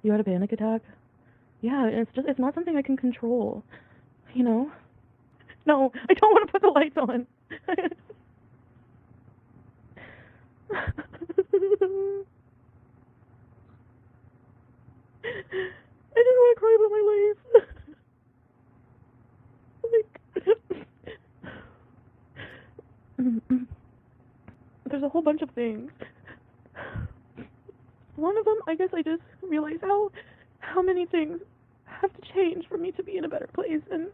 You had a panic attack? Yeah, it's not something I can control, you know? No, I don't want to put the lights on. I just want to cry about my life. Like, there's a whole bunch of things. One of them, I guess I just realize how many things have to change for me to be in a better place, and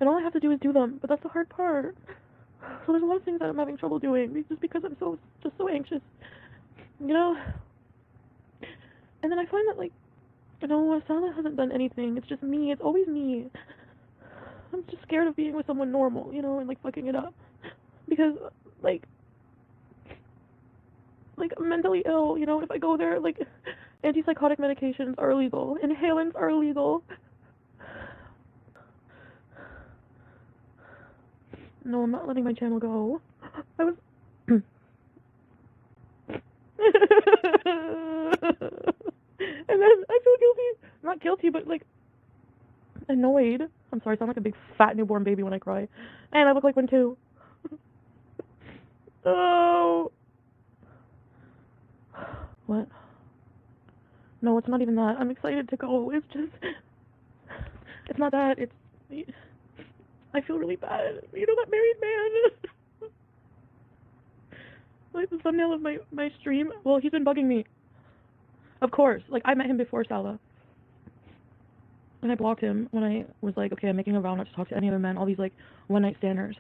all I have to do is do them, but that's the hard part. So there's a lot of things that I'm having trouble doing just because I'm so anxious, you know. And then I find that, like, Sala hasn't done anything. It's just me. It's always me. I'm just scared of being with someone normal, and like fucking it up because like I'm mentally ill. If I go there, like, antipsychotic medications are illegal, inhalants are illegal. No, I'm not letting my channel go. I was. And then I feel guilty. Not guilty, but like annoyed. I'm sorry, I sound like a big fat newborn baby when I cry. And I look like one too. Oh. What? No, it's not even that. I'm excited to go. It's just. It's not that. It's. I feel really bad. That married man. Like the thumbnail of my stream. Well, he's been bugging me. Of course. Like, I met him before Sala. And I blocked him when I was like, okay, I'm making a vow not to talk to any other men, all these, like, one-night standers.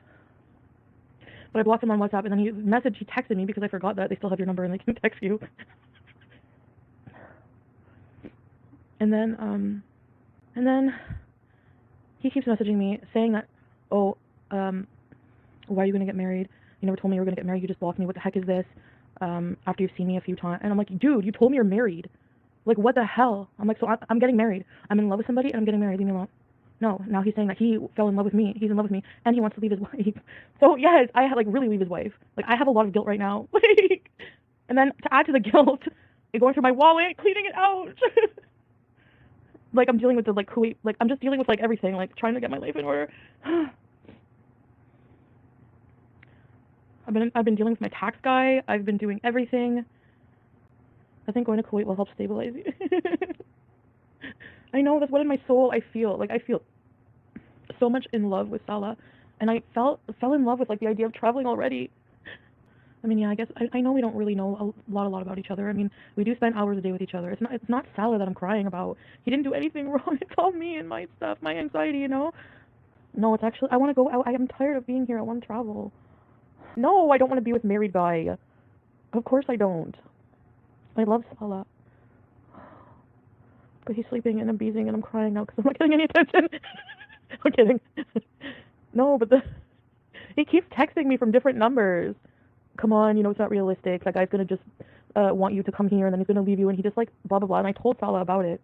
But I blocked him on WhatsApp, and then he texted me because I forgot that they still have your number and they can text you. And then he keeps messaging me saying that, why are you going to get married? You never told me you were going to get married. You just blocked me. What the heck is this? After you've seen me a few times. And I'm like, dude, you told me you're married. Like, what the hell? I'm like, so I'm getting married. I'm in love with somebody and I'm getting married. Leave me alone. No, now he's saying that he fell in love with me. He's in love with me and he wants to leave his wife. So yes, I like really leave his wife. Like, I have a lot of guilt right now. Like, and then to add to the guilt, going through my wallet, cleaning it out. Like, I'm dealing with the like Kuwait. Like, I'm just dealing with like everything. Like, trying to get my life in order. I've been dealing with my tax guy. I've been doing everything. I think going to Kuwait will help stabilize you. I know, that's what in my soul I feel. Like, I feel so much in love with Salah, and I fell in love with like the idea of traveling already. I mean, yeah, I guess I know we don't really know a lot about each other. I mean, we do spend hours a day with each other. It's not Salah that I'm crying about. He didn't do anything wrong. It's all me and my stuff, my anxiety. No, it's actually I want to go out. I am tired of being here. I want to travel. No, I don't want to be with married guy. Of course I don't. I love Salah. But he's sleeping and I'm beezing and I'm crying now because I'm not getting any attention. I'm kidding. No, but he keeps texting me from different numbers. Come on, it's not realistic. That guy's gonna just want you to come here and then he's gonna leave you and he just like blah blah blah. And I told Salah about it,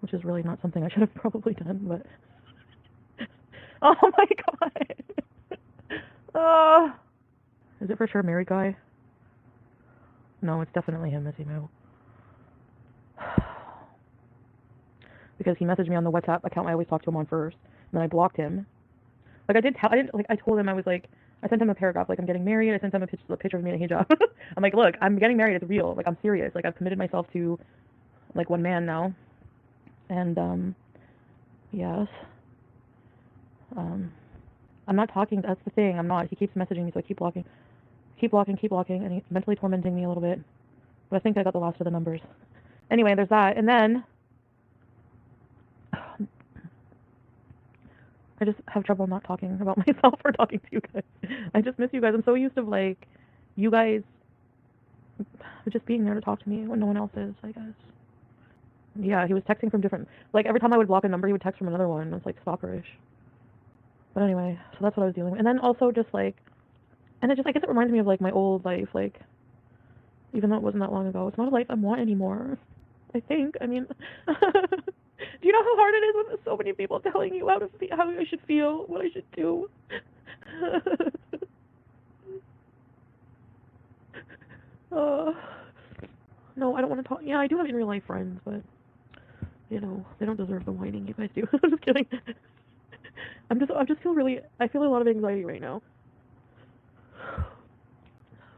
which is really not something I should have probably done. But oh my god. Is it for sure married guy? No, it's definitely him, as you know. Because he messaged me on the WhatsApp account I always talk to him on first, and then I blocked him. Like, I told him, I was like, I sent him a paragraph, like, I'm getting married. I sent him a picture of me in a hijab. I'm like, look, I'm getting married. It's real. Like, I'm serious. Like, I've committed myself to, like, one man now. And, yes. I'm not talking. That's the thing. I'm not. He keeps messaging me, so I keep blocking, and he's mentally tormenting me a little bit. But I think I got the last of the numbers. Anyway, there's that. And then I just have trouble not talking about myself or talking to you guys. I just miss you guys. I'm so used to, like, you guys just being there to talk to me when no one else is, I guess. Yeah, he was texting from different... Like, every time I would block a number, he would text from another one. It's, like, stalkerish. But anyway, so that's what I was dealing with. And then also just, like... And I guess it reminds me of, like, my old life, like... Even though it wasn't that long ago. It's not a life I want anymore. I think. I mean... Do you know how hard it is when there's so many people telling you how I should feel, what I should do? uh, no, I don't want to talk. Yeah, I do have in real life friends, but you know, they don't deserve the whining you guys do. I'm just kidding. I feel a lot of anxiety right now.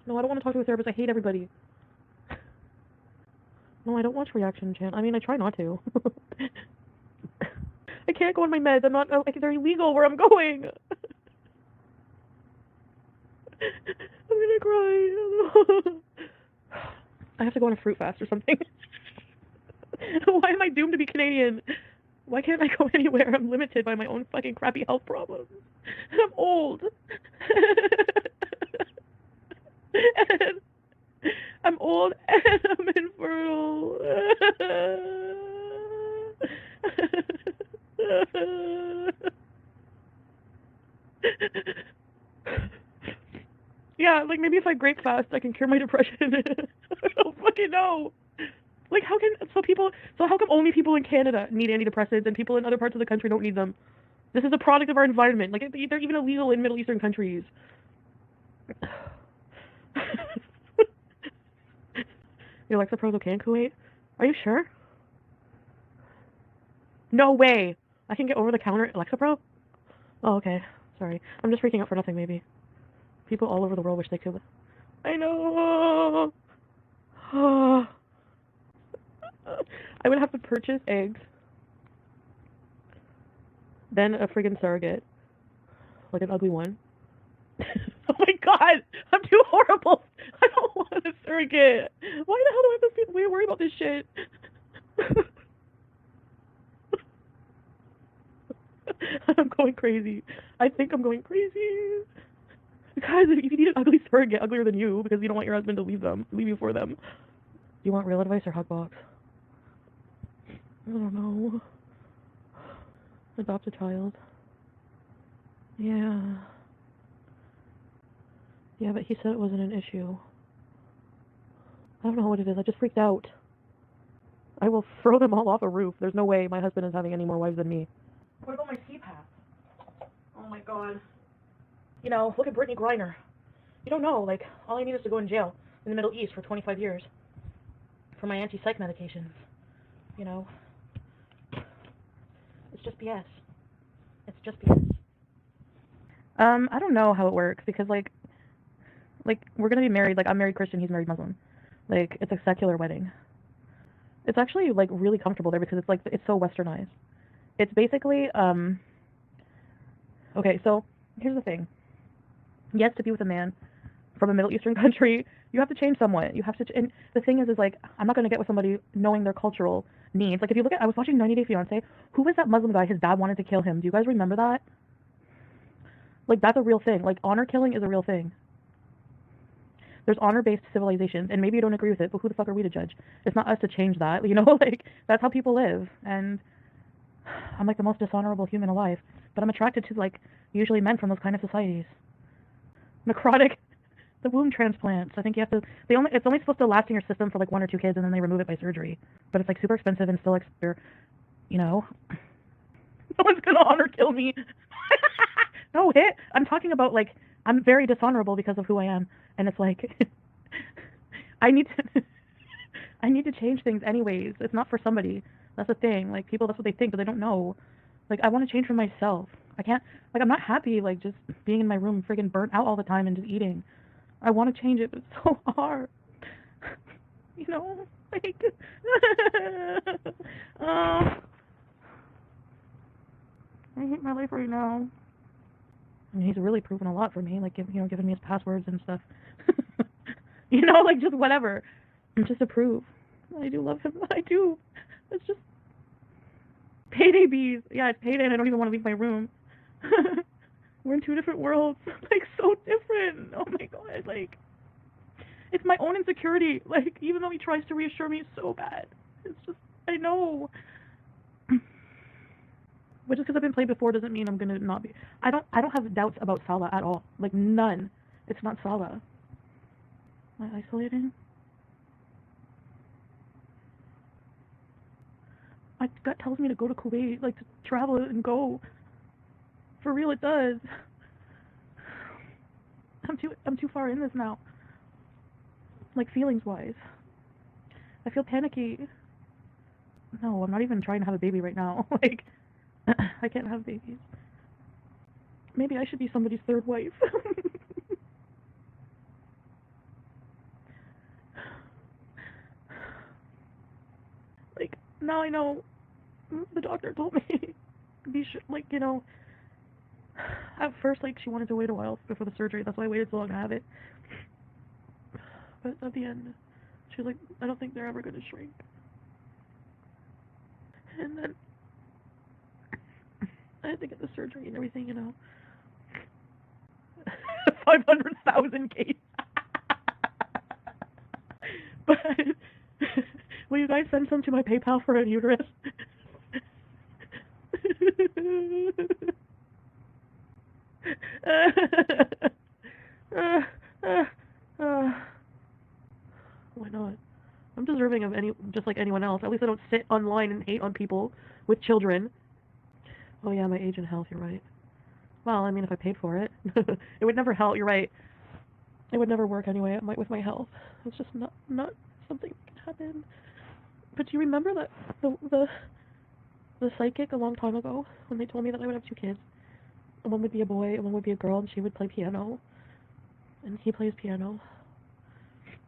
No, I don't want to talk to a therapist. I hate everybody. No, I don't watch reaction channel. I mean, I try not to. I can't go on my meds. They're illegal where I'm going. I'm gonna cry. I have to go on a fruit fast or something. Why am I doomed to be Canadian? Why can't I go anywhere? I'm limited by my own fucking crappy health problems. I'm old. And I'm old and I'm infertile. Yeah, like maybe if I grape fast, I can cure my depression. I don't fucking know. Like how come only people in Canada need antidepressants and people in other parts of the country don't need them? This is a product of our environment. Like they're even illegal in Middle Eastern countries. Your Lexapro okay in Kuwait? Are you sure? No way. I can get over-the-counter Lexapro? Oh, okay. Sorry. I'm just freaking out for nothing, maybe. People all over the world wish they could. I know. I would have to purchase eggs, then a friggin' surrogate, like an ugly one. Oh my god, I'm too horrible. I don't want a surrogate. Why the hell do I have to worry about this shit? I'm going crazy. I think I'm going crazy. Guys, if you need an ugly surrogate, uglier than you, because you don't want your husband to leave you for them. Do you want real advice or Hugbox? I don't know. Adopt a child. Yeah. Yeah, but he said it wasn't an issue. I don't know what it is. I just freaked out. I will throw them all off a roof. There's no way my husband is having any more wives than me. What about my CPAP? Oh my god. You know, look at Brittany Griner. You don't know, like, all I need is to go in jail in the Middle East for 25 years for my anti-psych medications. You know? It's just BS. It's just BS. I don't know how it works because, like, we're gonna be married. Like, I'm married Christian, he's married Muslim. Like, it's a secular wedding. It's actually, like, really comfortable there because it's so westernized. It's basically, okay, so, here's the thing. Yes, to be with a man from a Middle Eastern country, you have to change somewhat. You have to, and the thing is, like, I'm not gonna get with somebody knowing their cultural needs. Like, if you look at, I was watching 90 Day Fiancé. Who was that Muslim guy? His dad wanted to kill him. Do you guys remember that? Like, that's a real thing. Like, honor killing is a real thing. There's honor-based civilizations, and maybe you don't agree with it, but who the fuck are we to judge? It's not us to change that, you know? Like, that's how people live, and I'm, like, the most dishonorable human alive, but I'm attracted to, like, usually men from those kind of societies. Necrotic, the womb transplants. I think you have to, it's only supposed to last in your system for, like, 1 or 2 kids, and then they remove it by surgery. But it's, like, super expensive and still, like, you know? No one's gonna honor kill me. No, hit. I'm talking about, like, I'm very dishonorable because of who I am, and it's like, I need to change things anyways. It's not for somebody. That's the thing. Like, people, that's what they think, but they don't know. Like, I want to change for myself. I can't, like, I'm not happy, like, just being in my room friggin' burnt out all the time and just eating. I want to change it, but it's so hard. You know? Like, I hate my life right now. I mean, he's really proven a lot for me, like, giving me his passwords and stuff. You know, like, just whatever. Just to prove. I do love him. I do. It's just payday bees. Yeah, it's payday and I don't even want to leave my room. We're in 2 different worlds. Like, so different. Oh my god, like, it's my own insecurity. Like, even though he tries to reassure me, it's so bad. It's just, I know. But just because I've been played before doesn't mean I'm gonna not be. I don't have doubts about Salah at all. Like, none. It's not Salah. Am I isolating? My gut tells me to go to Kuwait, like to travel and go. For real, it does. I'm too far in this now. Like feelings wise. I feel panicky. No, I'm not even trying to have a baby right now. Like, I can't have babies. Maybe I should be somebody's third wife. Like, now I know. The doctor told me, be sure, like, you know, at first, like, she wanted to wait a while before the surgery. That's why I waited so long to have it. But at the end, she was like, I don't think they're ever going to shrink. And then I had to get the surgery and everything, you know. 500,000 case. But will you guys send some to my PayPal for a uterus? Why not? I'm deserving of just like anyone else. At least I don't sit online and hate on people with children. Oh yeah, my age and health, you're right. Well, I mean, if I paid for it, it would never help. You're right. It would never work anyway. With my health, it's just not something that can happen. But do you remember that the psychic a long time ago when they told me that I would have two kids? One would be a boy and one would be a girl, and she would play piano, and he plays piano.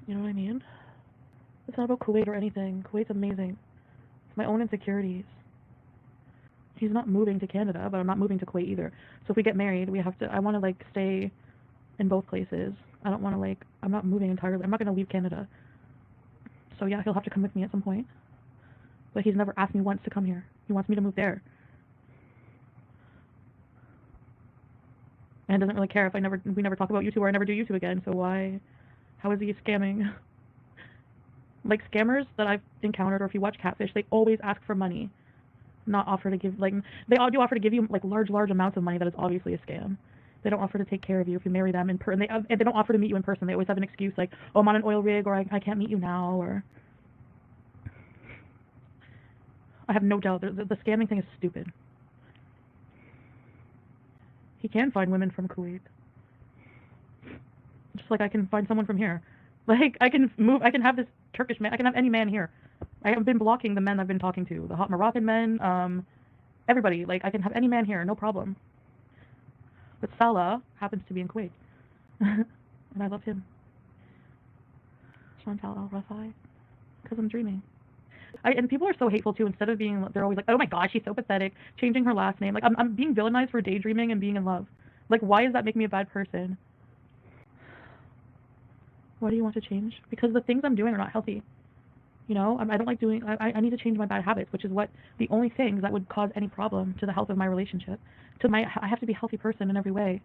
You know what I mean? It's not about Kuwait or anything. Kuwait's amazing. It's my own insecurities. He's not moving to Canada, but I'm not moving to Kuwait either. So if we get married, we have to. I want to like stay in both places. I don't want to like. I'm not moving entirely. I'm not going to leave Canada. So yeah, he'll have to come with me at some point. But he's never asked me once to come here. He wants me to move there. And doesn't really care if we never talk about YouTube or I never do YouTube again. So why? How is he scamming? Like scammers that I've encountered, or if you watch Catfish, they always ask for money, not offer to give. Like they all do offer to give you like large amounts of money that is obviously a scam. They don't offer to take care of you if you marry them in person. They don't offer to meet you in person. They always have an excuse like, oh, I'm on an oil rig, or I can't meet you now, or I have no doubt the scamming thing is stupid. He can find women from Kuwait. Just like I can find someone from here. Like I can have this Turkish man, I can have any man here. I have been blocking the men I've been talking to, the hot Moroccan men, everybody. Like I can have any man here, no problem. But Salah happens to be in Kuwait. And I love him. Chantal Al-Rafai. Because I'm dreaming. And people are so hateful too. Instead of being, they're always like, oh my god, she's so pathetic, changing her last name. Like I'm being villainized for daydreaming and being in love. Like why does that make me a bad person? Why do you want to change? Because the things I'm doing are not healthy. You know, I don't like doing, I need to change my bad habits, which is the only things that would cause any problem to the health of my relationship. I have to be a healthy person in every way.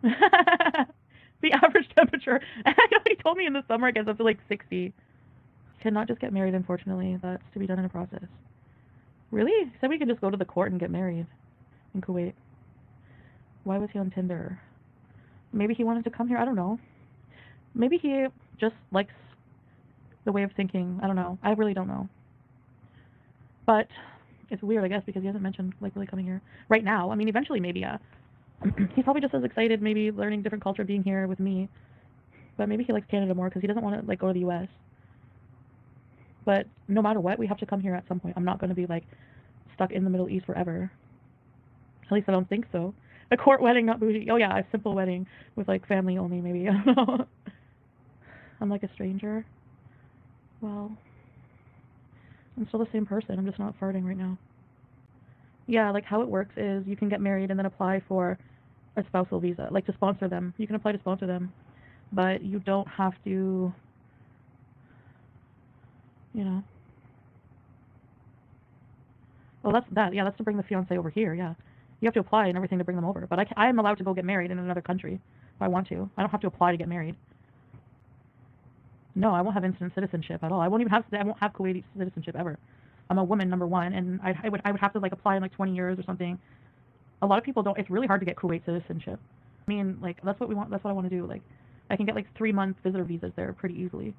The average temperature, I know he told me in the summer it gets up to like 60. Cannot just get married, unfortunately. That's to be done in a process. Really? He said we could just go to the court and get married in Kuwait. Why was he on Tinder? Maybe he wanted to come here, I don't know. Maybe he just likes the way of thinking. I don't know. I really don't know. But it's weird, I guess, because he hasn't mentioned like really coming here right now. I mean, eventually, maybe. He's probably just as excited, maybe learning different culture, being here with me. But maybe he likes Canada more because he doesn't want to like go to the U.S. But no matter what, we have to come here at some point. I'm not going to be like stuck in the Middle East forever. At least I don't think so. A court wedding, not bougie. Oh yeah, a simple wedding with like family only, maybe. I don't know. I'm like a stranger. Well, I'm still the same person. I'm just not farting right now. Yeah, like how it works is you can get married and then apply for a spousal visa, like to sponsor them. You can apply to sponsor them, but you don't have to, you know. Well, that's that. Yeah, that's to bring the fiance over here. Yeah, you have to apply and everything to bring them over. But I am allowed to go get married in another country if I want to. I don't have to apply to get married. No, I won't have instant citizenship at all. I won't have Kuwaiti citizenship ever. I'm a woman, number one, and I would have to like apply in like 20 years or something. A lot of people don't. It's really hard to get Kuwait citizenship. I mean, like that's what we want. That's what I want to do. Like, I can get like 3-month visitor visas there pretty easily.